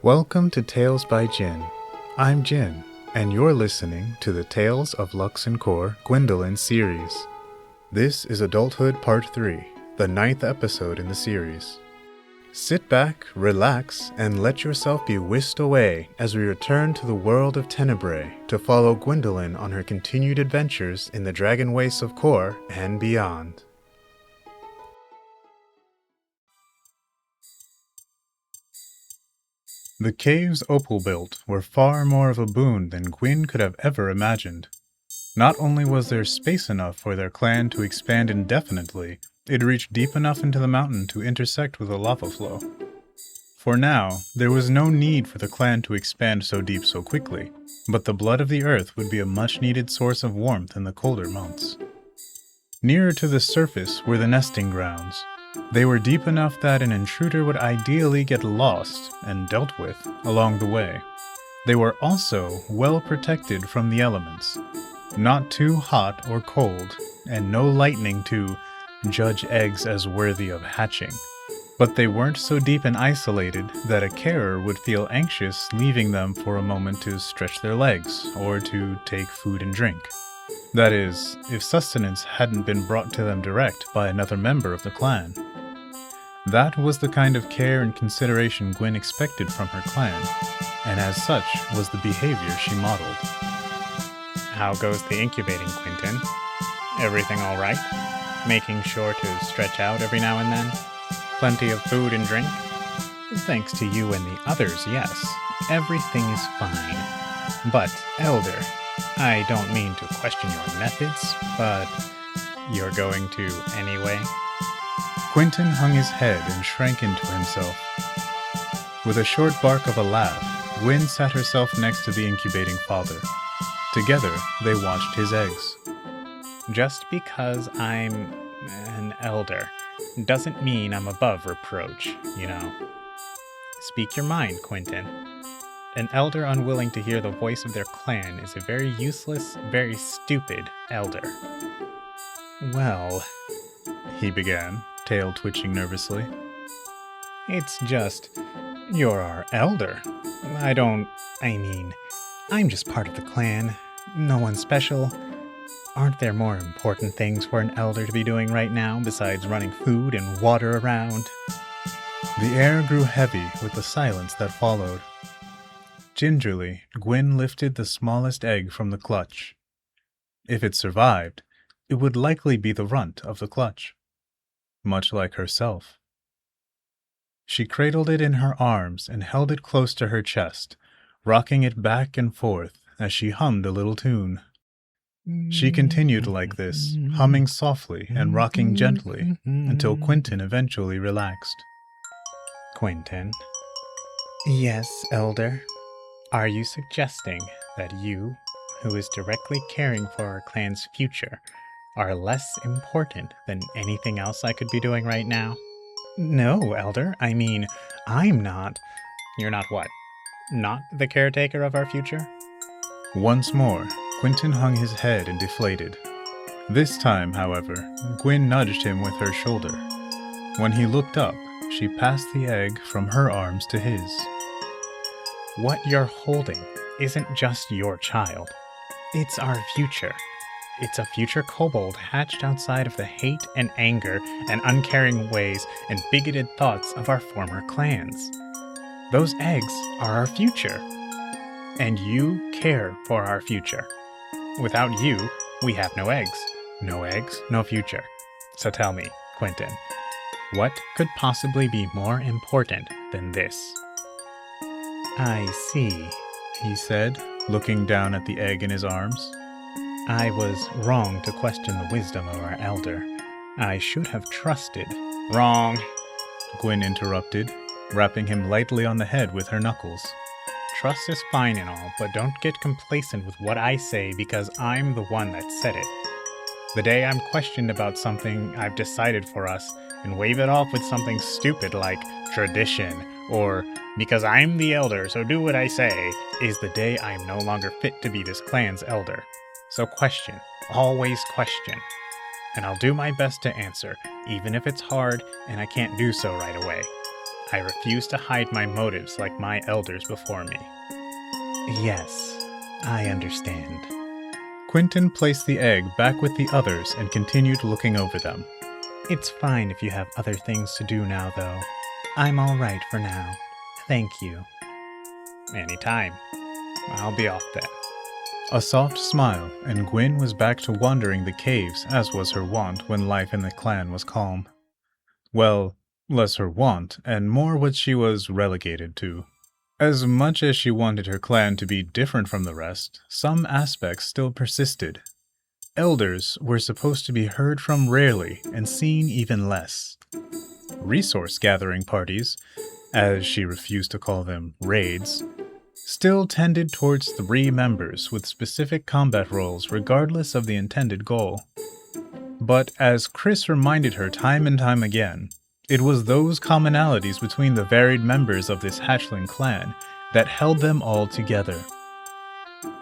Welcome to Tales by Jin. I'm Jin, and you're listening to the Tales of Lux and Cor Gwyndolyn series. This is Adulthood Part 3, the 9th episode in the series. Sit back, relax, and let yourself be whisked away as we return to the world of Tenebrae to follow Gwyndolyn on her continued adventures in the Dragon Wastes of Cor and beyond. The caves Opal built were far more of a boon than Gwyn could have ever imagined. Not only was there space enough for their clan to expand indefinitely, it reached deep enough into the mountain to intersect with a lava flow. For now, there was no need for the clan to expand so deep so quickly, but the blood of the earth would be a much-needed source of warmth in the colder months. Nearer to the surface were the nesting grounds. They were deep enough that an intruder would ideally get lost and dealt with along the way. They were also well protected from the elements. Not too hot or cold, and no lightning to judge eggs as worthy of hatching. But they weren't so deep and isolated that a carer would feel anxious leaving them for a moment to stretch their legs or to take food and drink. That is, if sustenance hadn't been brought to them direct by another member of the clan. That was the kind of care and consideration Gwyn expected from her clan, and as such was the behavior she modeled. How goes the incubating, Quentin? Everything all right? Making sure to stretch out every now and then? Plenty of food and drink? Thanks to you and the others, yes. Everything is fine. But, Elder, I don't mean to question your methods, but you're going to anyway? Quentin hung his head and shrank into himself. With a short bark of a laugh, Gwyn sat herself next to the incubating father. Together, they watched his eggs. Just because I'm an elder doesn't mean I'm above reproach, you know. Speak your mind, Quentin. An elder unwilling to hear the voice of their clan is a very useless, very stupid elder. Well, he began, tail twitching nervously. It's just, you're our elder. I'm just part of the clan. No one special. Aren't there more important things for an elder to be doing right now besides running food and water around? The air grew heavy with the silence that followed. Gingerly, Gwyn lifted the smallest egg from the clutch. If it survived, it would likely be the runt of the clutch, much like herself. She cradled it in her arms and held it close to her chest, rocking it back and forth as she hummed a little tune. She continued like this, humming softly and rocking gently, until Quentin eventually relaxed. Quentin? Yes, Elder? Are you suggesting that you, who is directly caring for our clan's future, are less important than anything else I could be doing right now? No, Elder, I'm not. You're not what? Not the caretaker of our future? Once more, Quentin hung his head and deflated. This time, however, Gwyn nudged him with her shoulder. When he looked up, she passed the egg from her arms to his. What you're holding isn't just your child. It's our future. It's a future kobold hatched outside of the hate and anger and uncaring ways and bigoted thoughts of our former clans. Those eggs are our future. And you care for our future. Without you, we have no eggs. No eggs, no future. So tell me, Quentin, what could possibly be more important than this? I see, he said, looking down at the egg in his arms. I was wrong to question the wisdom of our elder. I should have trusted. Wrong, Gwyn interrupted, rapping him lightly on the head with her knuckles. Trust is fine and all, but don't get complacent with what I say because I'm the one that said it. The day I'm questioned about something I've decided for us and wave it off with something stupid like tradition or because I'm the elder, so do what I say, is the day I am no longer fit to be this clan's elder. So question, always question. And I'll do my best to answer, even if it's hard and I can't do so right away. I refuse to hide my motives like my elders before me. Yes, I understand. Quentin placed the egg back with the others and continued looking over them. It's fine if you have other things to do now, though. I'm all right for now. Thank you. Anytime. I'll be off then. A soft smile, and Gwyn was back to wandering the caves as was her wont when life in the clan was calm. Well, less her wont, and more what she was relegated to. As much as she wanted her clan to be different from the rest, some aspects still persisted. Elders were supposed to be heard from rarely and seen even less. Resource-gathering parties, as she refused to call them raids, still tended towards 3 members with specific combat roles regardless of the intended goal. But as Chris reminded her time and time again, it was those commonalities between the varied members of this hatchling clan that held them all together.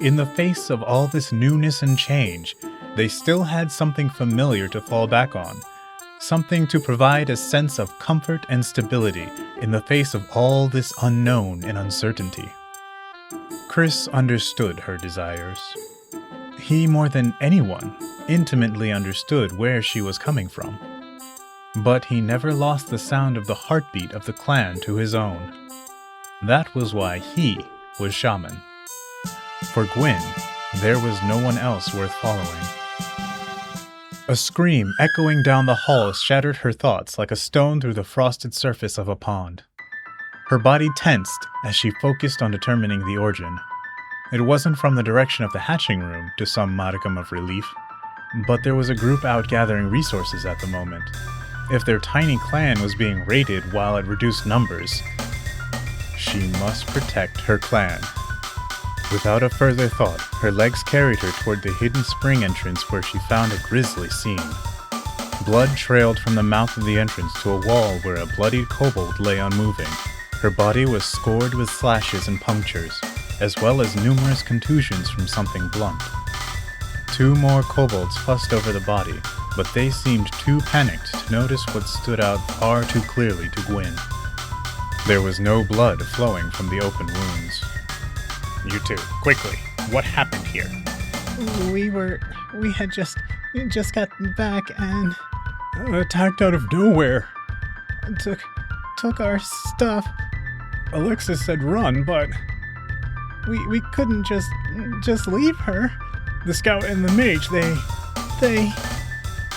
In the face of all this newness and change, they still had something familiar to fall back on, something to provide a sense of comfort and stability in the face of all this unknown and uncertainty. Chris understood her desires. He, more than anyone, intimately understood where she was coming from. But he never lost the sound of the heartbeat of the clan to his own. That was why he was shaman. For Gwyn, there was no one else worth following. A scream echoing down the hall shattered her thoughts like a stone through the frosted surface of a pond. Her body tensed as she focused on determining the origin. It wasn't from the direction of the hatching room, to some modicum of relief, but there was a group out gathering resources at the moment. If their tiny clan was being raided while at reduced numbers, she must protect her clan. Without a further thought, her legs carried her toward the hidden spring entrance where she found a grisly scene. Blood trailed from the mouth of the entrance to a wall where a bloodied kobold lay unmoving. Her body was scored with slashes and punctures, as well as numerous contusions from something blunt. 2 more kobolds fussed over the body, but they seemed too panicked to notice what stood out far too clearly to Gwyn. There was no blood flowing from the open wounds. You two, quickly, what happened here? We had just gotten back and Attacked out of nowhere. took our stuff. Alexis said run, but We couldn't just leave her. the scout and the mage, they...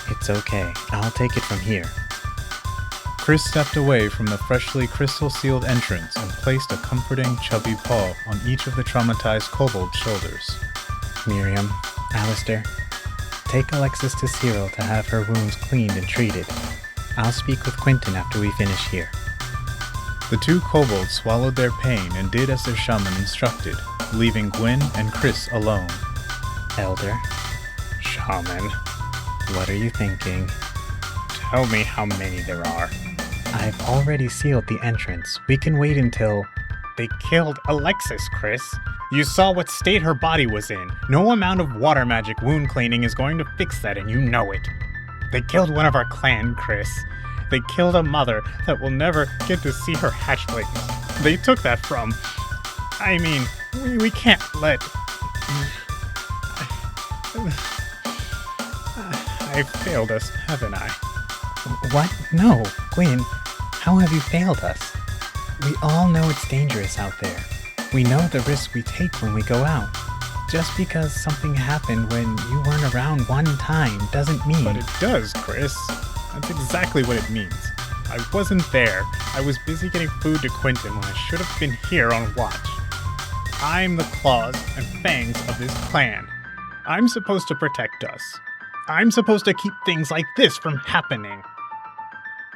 It's okay, I'll take it from here. Chris stepped away from the freshly crystal-sealed entrance and placed a comforting, chubby paw on each of the traumatized kobold's shoulders. Miriam, Alistair, take Alexis to Cyril to have her wounds cleaned and treated. I'll speak with Quentin after we finish here. The 2 kobolds swallowed their pain and did as their shaman instructed, leaving Gwyn and Chris alone. Elder, Shaman, what are you thinking? tell me how many there are. I've already sealed the entrance. We can wait until... They killed Alexis, Chris. You saw what state her body was in. No amount of water magic wound cleaning is going to fix that, and you know it. They killed one of our clan, Chris. They killed a mother that will never get to see her hatchlings. They took that from... I mean, we can't let... I failed us, haven't I? What? No, Gwyn, how have you failed us? We all know it's dangerous out there. We know the risks we take when we go out. Just because something happened when you weren't around one time doesn't mean... But it does, Chris. That's exactly what it means. I wasn't there. I was busy getting food to Quentin when I should have been here on watch. I'm the claws and fangs of this clan. I'm supposed to protect us. I'm supposed to keep things like this from happening.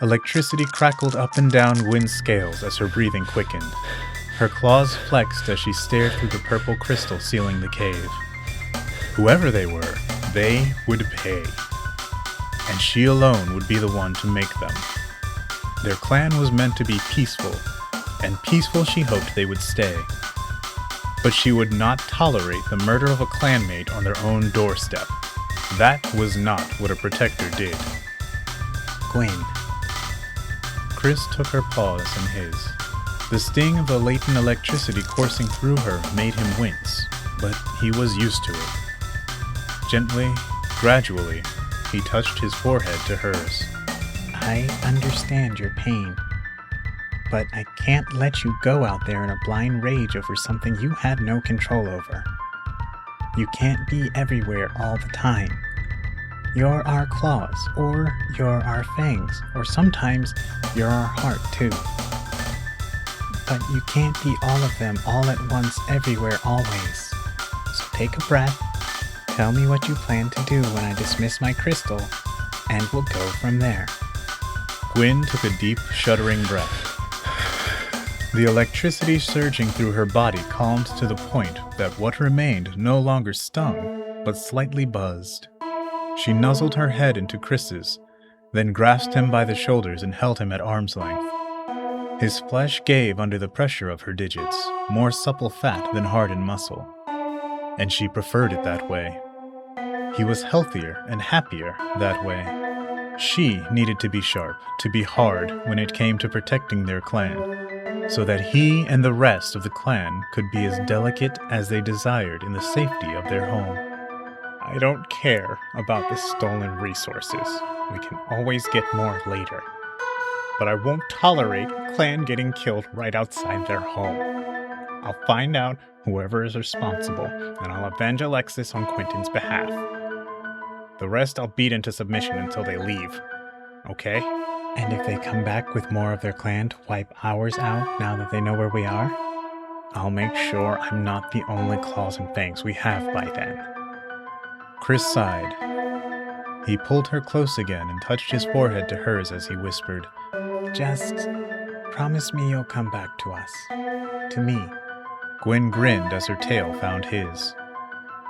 Electricity crackled up and down Gwyn's scales as her breathing quickened. Her claws flexed as she stared through the purple crystal sealing the cave. Whoever they were, they would pay. And she alone would be the one to make them. Their clan was meant to be peaceful, and peaceful she hoped they would stay. But she would not tolerate the murder of a clanmate on their own doorstep. That was not what a protector did. Gwyn. Chris took her paws in his. The sting of the latent electricity coursing through her made him wince, but he was used to it. Gently, gradually, he touched his forehead to hers. I understand your pain, but I can't let you go out there in a blind rage over something you had no control over. You can't be everywhere all the time. You're our claws, or you're our fangs, or sometimes you're our heart too. But you can't be all of them all at once everywhere always. So take a breath, tell me what you plan to do when I dismiss my crystal, and we'll go from there. Gwyn took a deep, shuddering breath. The electricity surging through her body calmed to the point that what remained no longer stung, but slightly buzzed. She nuzzled her head into Chris's, then grasped him by the shoulders and held him at arm's length. His flesh gave under the pressure of her digits, more supple fat than hardened muscle. And she preferred it that way. He was healthier and happier that way. She needed to be sharp, to be hard when it came to protecting their clan, so that he and the rest of the clan could be as delicate as they desired in the safety of their home. I don't care about the stolen resources. We can always get more later. But I won't tolerate a clan getting killed right outside their home. I'll find out whoever is responsible, and I'll avenge Alexis on Quentin's behalf. The rest I'll beat into submission until they leave. Okay? And if they come back with more of their clan to wipe ours out now that they know where we are, I'll make sure I'm not the only claws and fangs we have by then. Chris sighed. He pulled her close again and touched his forehead to hers as he whispered, just promise me you'll come back to us. To me. Gwyn grinned as her tail found his.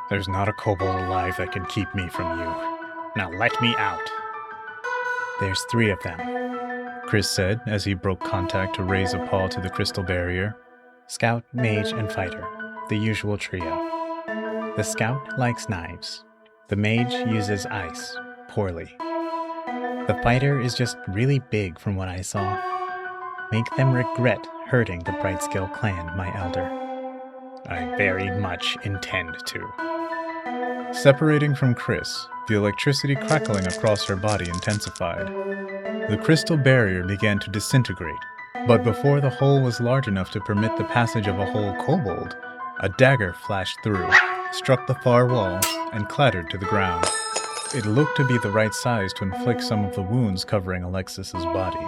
There's not a kobold alive that can keep me from you. Now let me out. There's 3 of them, Chris said as he broke contact to raise a paw to the crystal barrier. Scout, mage, and fighter. The usual trio. The scout likes knives. The mage uses ice. Poorly. The fighter is just really big from what I saw. Make them regret hurting the Brightskill clan, my elder. I very much intend to. Separating from Chris, the electricity crackling across her body intensified. The crystal barrier began to disintegrate, but before the hole was large enough to permit the passage of a whole kobold, a dagger flashed through, struck the far wall, and clattered to the ground. It looked to be the right size to inflict some of the wounds covering Alexis's body.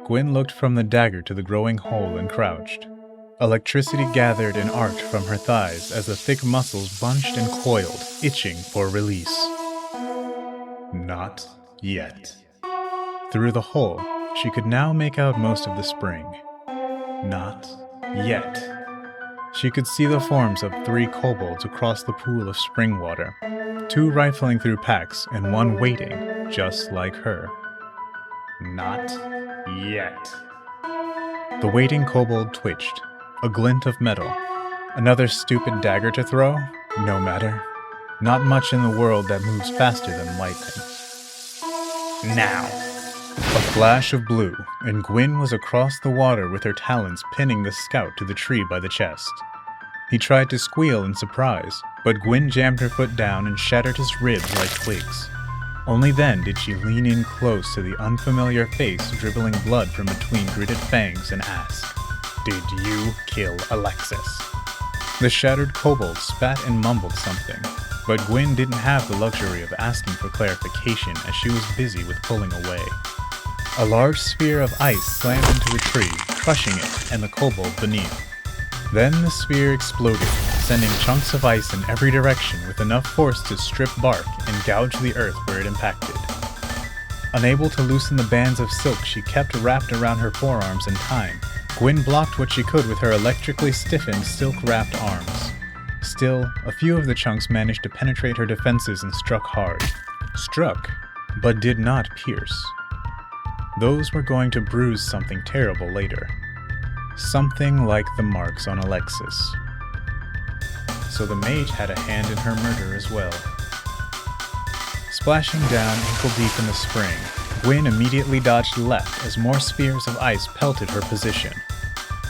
Gwyn looked from the dagger to the growing hole and crouched. Electricity gathered and arced from her thighs as the thick muscles bunched and coiled, itching for release. Not yet. Through the hole, she could now make out most of the spring. Not yet. She could see the forms of 3 kobolds across the pool of spring water, 2 rifling through packs and 1 waiting, just like her. Not yet. The waiting kobold twitched, a glint of metal. Another stupid dagger to throw? No matter. Not much in the world that moves faster than lightning. Now. A flash of blue, and Gwyn was across the water with her talons pinning the scout to the tree by the chest. He tried to squeal in surprise, but Gwyn jammed her foot down and shattered his ribs like twigs. Only then did she lean in close to the unfamiliar face dribbling blood from between gritted fangs and ask, "Did you kill Alexis?" The shattered kobold spat and mumbled something, but Gwyn didn't have the luxury of asking for clarification as she was busy with pulling away. A large sphere of ice slammed into a tree, crushing it and the kobold beneath. Then the sphere exploded, sending chunks of ice in every direction with enough force to strip bark and gouge the earth where it impacted. Unable to loosen the bands of silk she kept wrapped around her forearms in time, Gwyn blocked what she could with her electrically stiffened, silk-wrapped arms. Still, a few of the chunks managed to penetrate her defenses and struck hard. Struck, but did not pierce. Those were going to bruise something terrible later. Something like the marks on Alexis. So the mage had a hand in her murder as well. Splashing down ankle-deep in the spring, Gwyn immediately dodged left as more spears of ice pelted her position.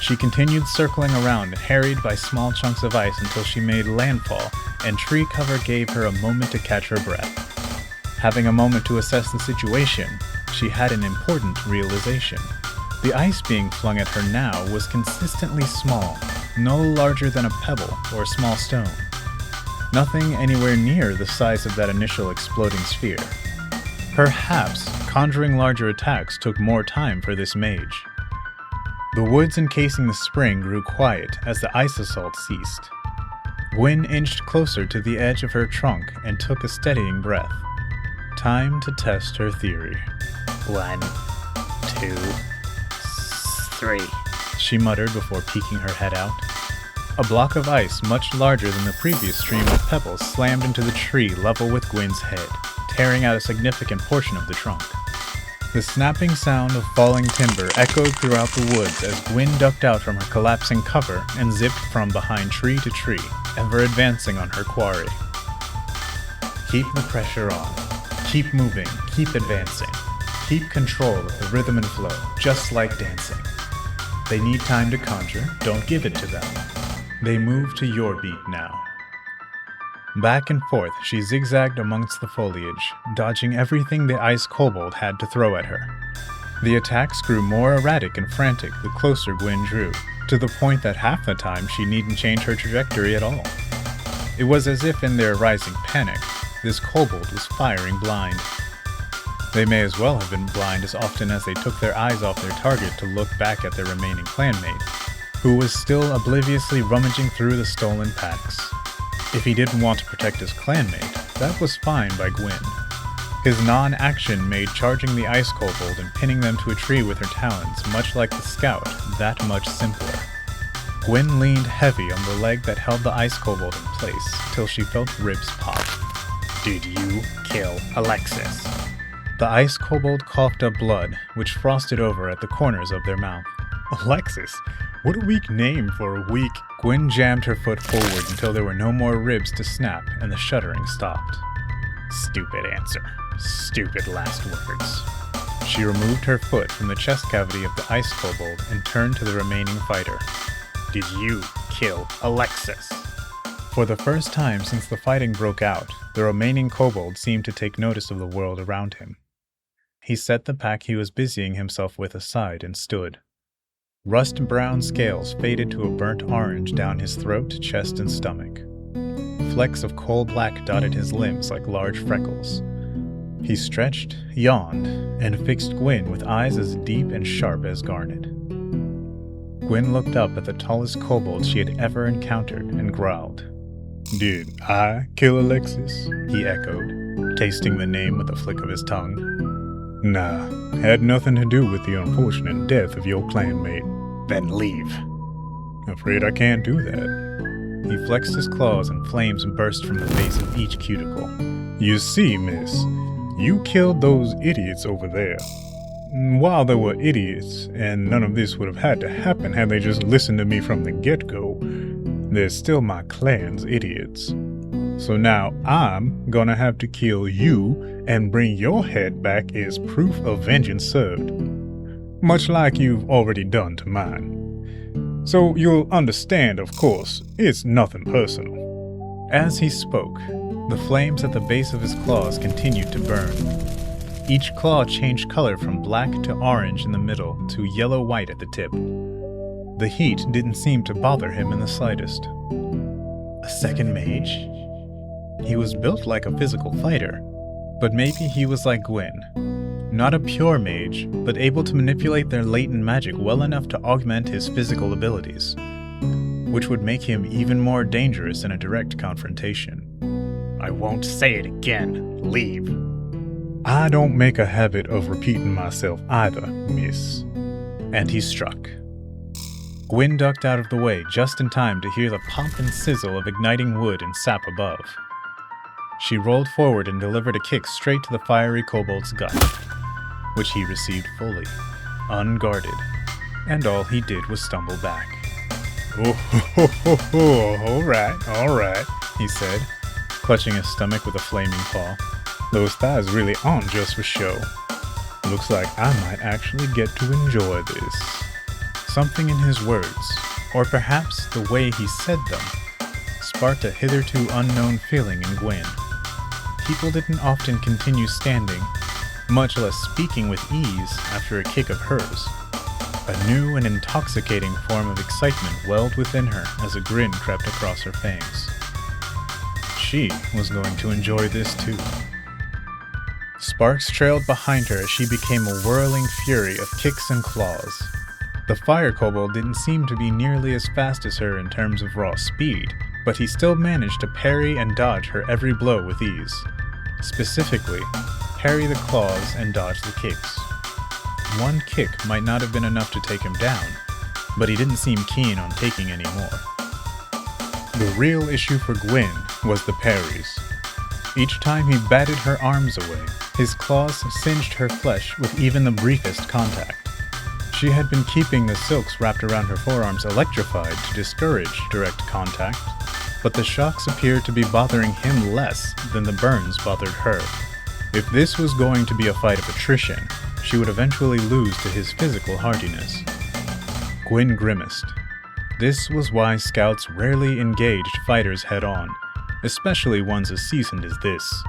She continued circling around, harried by small chunks of ice until she made landfall, and tree cover gave her a moment to catch her breath. Having a moment to assess the situation, she had an important realization. The ice being flung at her now was consistently small, no larger than a pebble or small stone. Nothing anywhere near the size of that initial exploding sphere. Perhaps conjuring larger attacks took more time for this mage. The woods encasing the spring grew quiet as the ice assault ceased. Gwyn inched closer to the edge of her trunk and took a steadying breath. Time to test her theory. 1, 2, 3, she muttered before peeking her head out. A block of ice much larger than the previous stream of pebbles slammed into the tree level with Gwyn's head, tearing out a significant portion of the trunk. The snapping sound of falling timber echoed throughout the woods as Gwyn ducked out from her collapsing cover and zipped from behind tree to tree, ever advancing on her quarry. Keep the pressure on. Keep moving, keep advancing. Keep control of the rhythm and flow, just like dancing. They need time to conjure, don't give it to them. They move to your beat now. Back and forth, she zigzagged amongst the foliage, dodging everything the ice kobold had to throw at her. The attacks grew more erratic and frantic the closer Gwyn drew, to the point that half the time she needn't change her trajectory at all. It was as if in their rising panic, this kobold was firing blind. They may as well have been blind as often as they took their eyes off their target to look back at their remaining clanmate, who was still obliviously rummaging through the stolen packs. If he didn't want to protect his clanmate, that was fine by Gwyn. His non-action made charging the ice kobold and pinning them to a tree with her talons, much like the scout, that much simpler. Gwyn leaned heavy on the leg that held the ice kobold in place, till she felt ribs pop. Did you kill Alexis? The ice kobold coughed up blood, which frosted over at the corners of their mouth. Alexis? What a weak name for a weak... Gwyn jammed her foot forward until there were no more ribs to snap and the shuddering stopped. Stupid answer. Stupid last words. She removed her foot from the chest cavity of the ice kobold and turned to the remaining fighter. Did you kill Alexis? For the first time since the fighting broke out, the remaining kobold seemed to take notice of the world around him. He set the pack he was busying himself with aside and stood. Rust-brown scales faded to a burnt orange down his throat, chest, and stomach. Flecks of coal black dotted his limbs like large freckles. He stretched, yawned, and fixed Gwyn with eyes as deep and sharp as garnet. Gwyn looked up at the tallest kobold she had ever encountered and growled. Did I kill Alexis? He echoed, tasting the name with a flick of his tongue. Nah, had nothing to do with the unfortunate death of your clanmate. Then leave. Afraid I can't do that. He flexed his claws and flames burst from the base of each cuticle. You see, miss, you killed those idiots over there. While they were idiots, and none of this would have had to happen had they just listened to me from the get-go, they're still my clan's idiots. So now I'm gonna have to kill you and bring your head back as proof of vengeance served. Much like you've already done to mine. So you'll understand, of course, it's nothing personal. As he spoke, the flames at the base of his claws continued to burn. Each claw changed color from black to orange in the middle to yellow-white at the tip. The heat didn't seem to bother him in the slightest. A second mage? He was built like a physical fighter, but maybe he was like Gwyn. Not a pure mage, but able to manipulate their latent magic well enough to augment his physical abilities, which would make him even more dangerous in a direct confrontation. I won't say it again. Leave. I don't make a habit of repeating myself either, miss. And he struck. Gwyn ducked out of the way just in time to hear the pop and sizzle of igniting wood and sap above. She rolled forward and delivered a kick straight to the fiery kobold's gut, which he received fully, unguarded, and all he did was stumble back. Oh, all right, he said, clutching his stomach with a flaming paw. Those thighs really aren't just for show. Looks like I might actually get to enjoy this. Something in his words, or perhaps the way he said them, sparked a hitherto unknown feeling in Gwyn. People didn't often continue standing, much less speaking with ease after a kick of hers. A new and intoxicating form of excitement welled within her as a grin crept across her fangs. She was going to enjoy this too. Sparks trailed behind her as she became a whirling fury of kicks and claws. The fire kobold didn't seem to be nearly as fast as her in terms of raw speed, but he still managed to parry and dodge her every blow with ease. Specifically, parry the claws and dodge the kicks. One kick might not have been enough to take him down, but he didn't seem keen on taking any more. The real issue for Gwyn was the parries. Each time he batted her arms away, his claws singed her flesh with even the briefest contact. She had been keeping the silks wrapped around her forearms electrified to discourage direct contact, but the shocks appeared to be bothering him less than the burns bothered her. If this was going to be a fight of attrition, she would eventually lose to his physical hardiness. Gwyn grimaced. This was why scouts rarely engaged fighters head-on, especially ones as seasoned as this.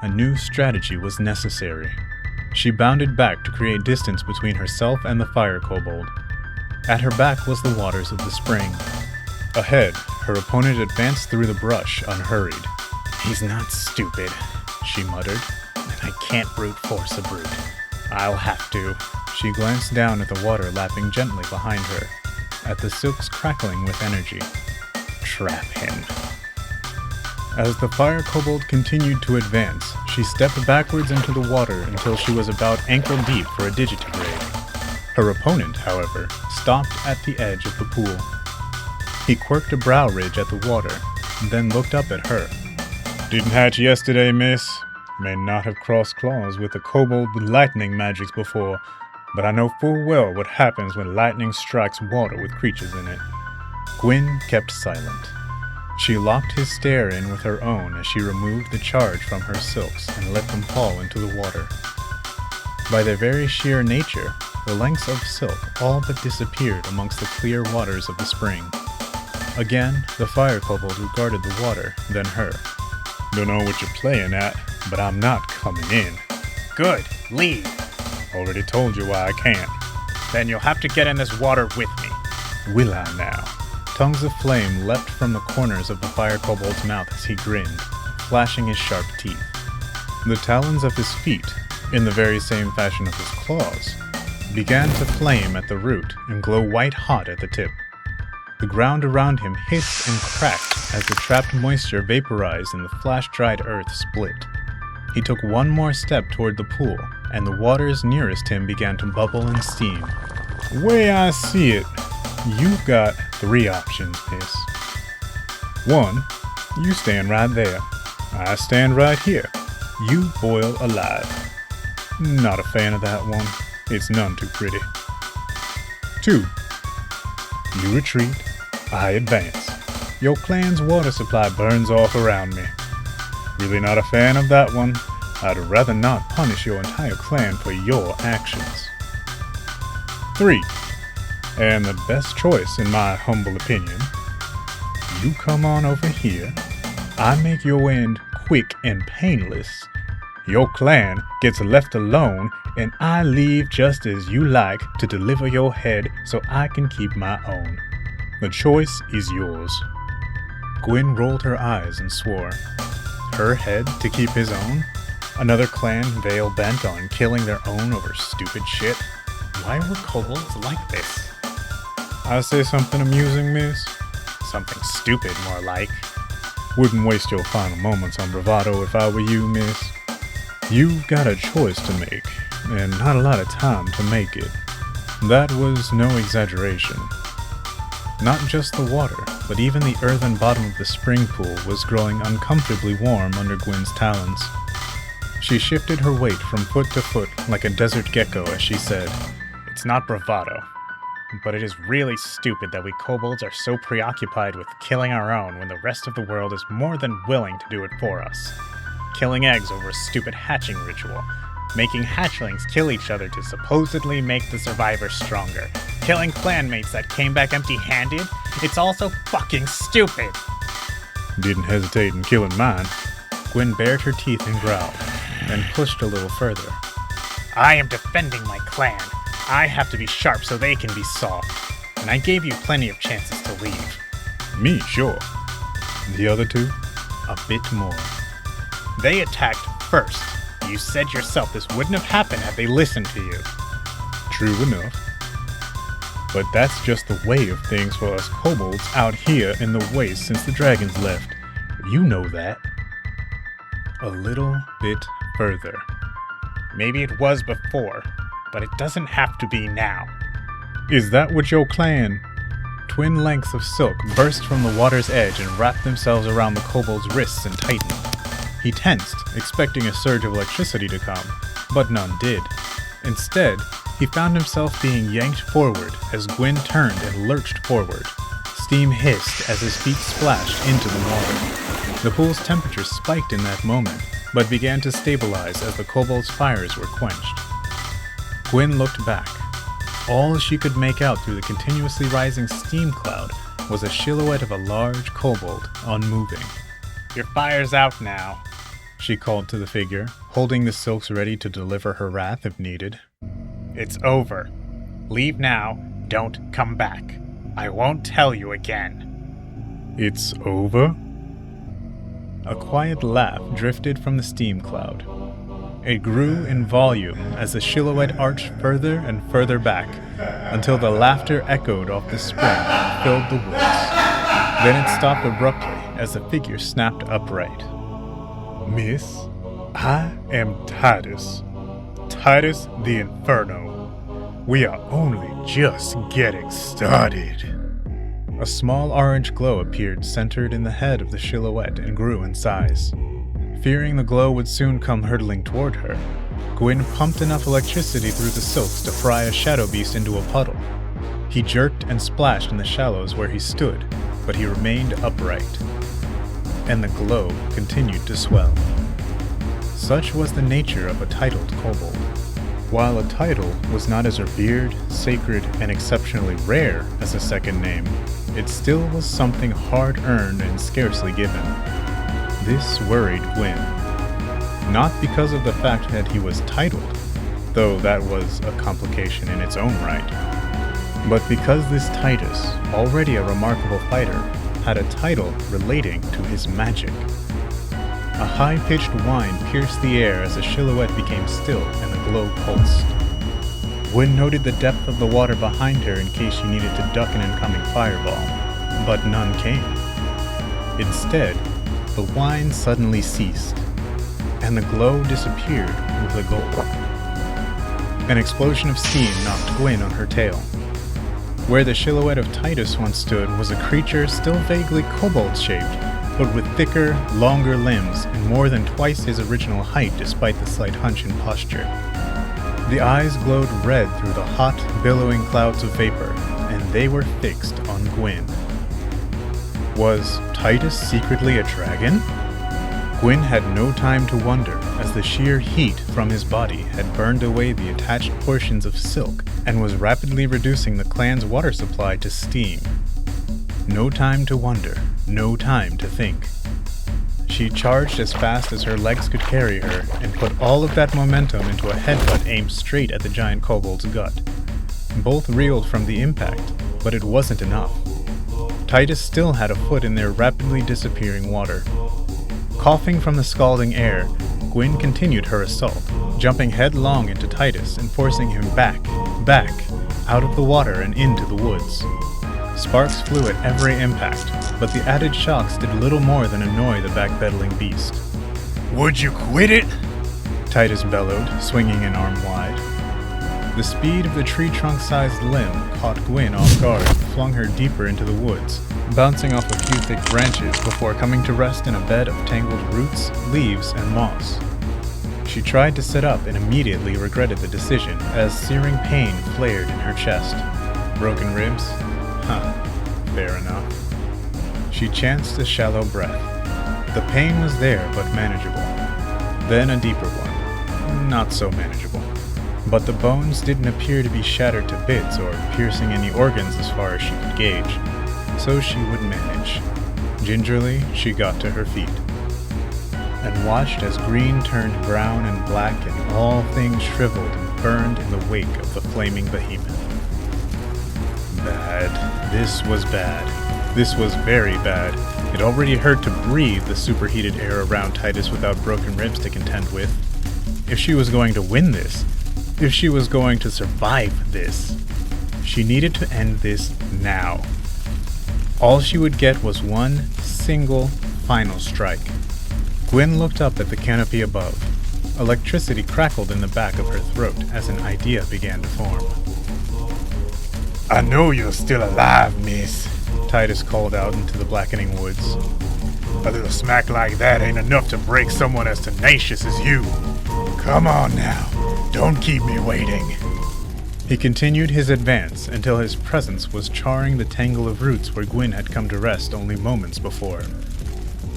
A new strategy was necessary. She bounded back to create distance between herself and the fire kobold. At her back was the waters of the spring. Ahead, her opponent advanced through the brush unhurried. "He's not stupid," she muttered, "and I brute force a brute. I'll have to." She glanced down at the water lapping gently behind her, at the silks crackling with energy. Trap him. As the fire kobold continued to advance, she stepped backwards into the water until she was about ankle deep for a digitigrade. Her opponent, however, stopped at the edge of the pool. He quirked a brow ridge at the water, then looked up at her. "Didn't hatch yesterday, miss. May not have crossed claws with a kobold with lightning magics before, but I know full well what happens when lightning strikes water with creatures in it." Gwyn kept silent. She locked his stare in with her own as she removed the charge from her silks and let them fall into the water. By their very sheer nature, the lengths of silk all but disappeared amongst the clear waters of the spring. Again, the fire kobold regarded the water, then her. "Dunno what you're playing at, but I'm not coming in." "Good, leave." "Already told you why I can't." "Then you'll have to get in this water with me." "Will I now?" Tongues of flame leapt from the corners of the fire kobold's mouth as he grinned, flashing his sharp teeth. The talons of his feet, in the very same fashion of his claws, began to flame at the root and glow white-hot at the tip. The ground around him hissed and cracked as the trapped moisture vaporized and the flash-dried earth split. He took one more step toward the pool, and the waters nearest him began to bubble and steam. "Way I see it, you've got 3 options, miss. 1, you stand right there. I stand right here. You boil alive. Not a fan of that one. It's none too pretty. 2, you retreat. I advance. Your clan's water supply burns off around me. Really not a fan of that one. I'd rather not punish your entire clan for your actions. 3, and the best choice in my humble opinion, you come on over here, I make your end quick and painless, your clan gets left alone, and I leave just as you like to deliver your head so I can keep my own. The choice is yours." Gwyn rolled her eyes and swore. Her head to keep his own? Another clan veil bent on killing their own over stupid shit? Why were kobolds like this? I say something amusing, miss? Something stupid, more like. Wouldn't waste your final moments on bravado if I were you, miss. You've got a choice to make, and not a lot of time to make it. That was no exaggeration. Not just the water, but even the earthen bottom of the spring pool was growing uncomfortably warm under Gwyn's talons. She shifted her weight from foot to foot like a desert gecko as she said, "It's not bravado, but it is really stupid that we kobolds are so preoccupied with killing our own when the rest of the world is more than willing to do it for us. Killing eggs over a stupid hatching ritual. making hatchlings kill each other to supposedly make the survivors stronger, killing clanmates that came back empty-handed. It's also fucking stupid. Didn't hesitate in killing mine. Gwyn bared her teeth and growled, then pushed a little further. I am defending my clan. I have to be sharp so they can be soft. And I gave you plenty of chances to leave. Me, sure. The other two? A bit more. They attacked first. You said yourself this wouldn't have happened had they listened to you. True enough. But that's just the way of things for us kobolds out here in the waste since the dragons left. You know that. A little bit further. Maybe it was before, but it doesn't have to be now. Is that what your clan? Twin lengths of silk burst from the water's edge and wrapped themselves around the kobold's wrists and tightened. He tensed, expecting a surge of electricity to come, but none did. Instead, he found himself being yanked forward as Gwyn turned and lurched forward. Steam hissed as his feet splashed into the water. The pool's temperature spiked in that moment, but began to stabilize as the kobold's fires were quenched. Gwyn looked back. All she could make out through the continuously rising steam cloud was a silhouette of a large kobold, unmoving. Your fire's out now, she called to the figure, holding the silks ready to deliver her wrath if needed. It's over. Leave now, don't come back. I won't tell you again. It's over? A quiet laugh drifted from the steam cloud. It grew in volume as the silhouette arched further and further back, until the laughter echoed off the spring and filled the woods. Then it stopped abruptly as the figure snapped upright. Miss, I am Titus. Titus the Inferno. We are only just getting started. A small orange glow appeared centered in the head of the silhouette and grew in size. Fearing the glow would soon come hurtling toward her, Gwyn pumped enough electricity through the silks to fry a shadow beast into a puddle. He jerked and splashed in the shallows where he stood, but he remained upright. And the glow continued to swell. Such was the nature of a titled kobold. While a title was not as revered, sacred, and exceptionally rare as a second name, it still was something hard-earned and scarcely given. This worried Gwyn. Not because of the fact that he was titled, though that was a complication in its own right, but because this Titus, already a remarkable fighter, had a title relating to his magic. A high-pitched whine pierced the air as the silhouette became still and the glow pulsed. Gwyn noted the depth of the water behind her in case she needed to duck an incoming fireball, but none came. Instead, the whine suddenly ceased, and the glow disappeared with a gulp. An explosion of steam knocked Gwyn on her tail. Where the silhouette of Titus once stood was a creature still vaguely kobold-shaped, but with thicker, longer limbs and more than twice his original height despite the slight hunch in posture. The eyes glowed red through the hot, billowing clouds of vapor, and they were fixed on Gwyn. Was Titus secretly a dragon? Gwyn had no time to wonder, as the sheer heat from his body had burned away the attached portions of silk and was rapidly reducing the clan's water supply to steam. No time to wonder, no time to think. She charged as fast as her legs could carry her and put all of that momentum into a headbutt aimed straight at the giant kobold's gut. Both reeled from the impact, but it wasn't enough. Titus still had a foot in their rapidly disappearing water. Coughing from the scalding air, Gwyn continued her assault, jumping headlong into Titus and forcing him back, out of the water and into the woods. Sparks flew at every impact, but the added shocks did little more than annoy the backpedaling beast. Would you quit it? Titus bellowed, swinging an arm wide. The speed of the tree-trunk-sized limb caught Gwyn off guard and flung her deeper into the woods, bouncing off a few thick branches before coming to rest in a bed of tangled roots, leaves, and moss. She tried to sit up and immediately regretted the decision as searing pain flared in her chest. Broken ribs? Huh, fair enough. She chanced a shallow breath. The pain was there but manageable. Then a deeper one. not so manageable. But the bones didn't appear to be shattered to bits or piercing any organs as far as she could gauge, so she would manage. Gingerly, she got to her feet, and watched as green turned brown and black and all things shriveled and burned in the wake of the flaming behemoth. Bad. This was bad. This was very bad. It already hurt to breathe the superheated air around Titus without broken ribs to contend with. If she was going to win this, if she was going to survive this, she needed to end this now. All she would get was one single final strike. Gwyn looked up at the canopy above. Electricity crackled in the back of her throat as an idea began to form. I know you're still alive, miss, Titus called out into the blackening woods. A little smack like that ain't enough to break someone as tenacious as you. Come on now, don't keep me waiting. He continued his advance until his presence was charring the tangle of roots where Gwyn had come to rest only moments before.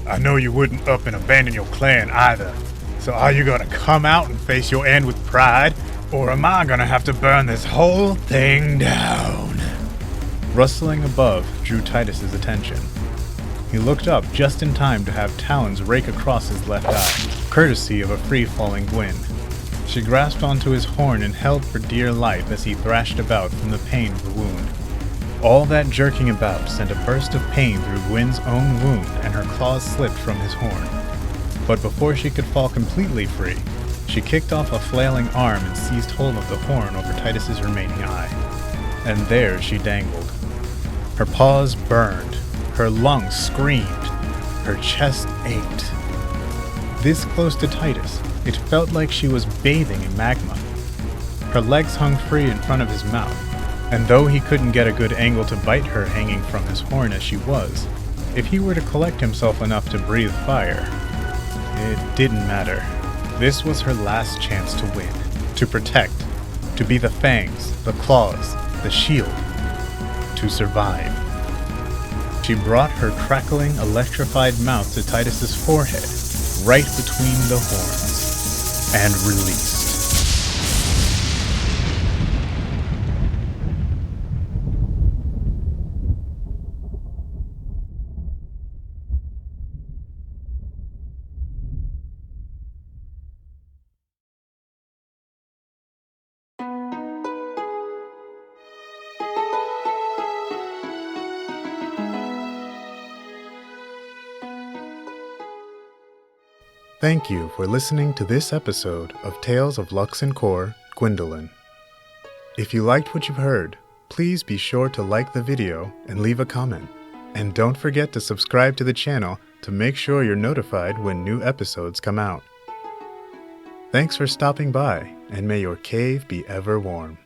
I know you wouldn't up and abandon your clan either, so are you gonna come out and face your end with pride, or am I gonna have to burn this whole thing down? Rustling above drew Titus's attention. He looked up just in time to have talons rake across his left eye, courtesy of a free-falling Gwyn. She grasped onto his horn and held for dear life as he thrashed about from the pain of the wound. All that jerking about sent a burst of pain through Gwyn's own wound, and her claws slipped from his horn. But before she could fall completely free, she kicked off a flailing arm and seized hold of the horn over Titus's remaining eye. And there she dangled. Her paws burned, her lungs screamed, her chest ached. This close to Titus, it felt like she was bathing in magma. Her legs hung free in front of his mouth, and though he couldn't get a good angle to bite her hanging from his horn as she was, if he were to collect himself enough to breathe fire, it didn't matter. This was her last chance to win, to protect, to be the fangs, the claws, the shield, to survive. She brought her crackling, electrified mouth to Titus's forehead, right between the horns, and released. Thank you for listening to this episode of Tales of Lux and Cor, Gwyndolyn. If you liked what you've heard, please be sure to like the video and leave a comment. And don't forget to subscribe to the channel to make sure you're notified when new episodes come out. Thanks for stopping by, and may your cave be ever warm.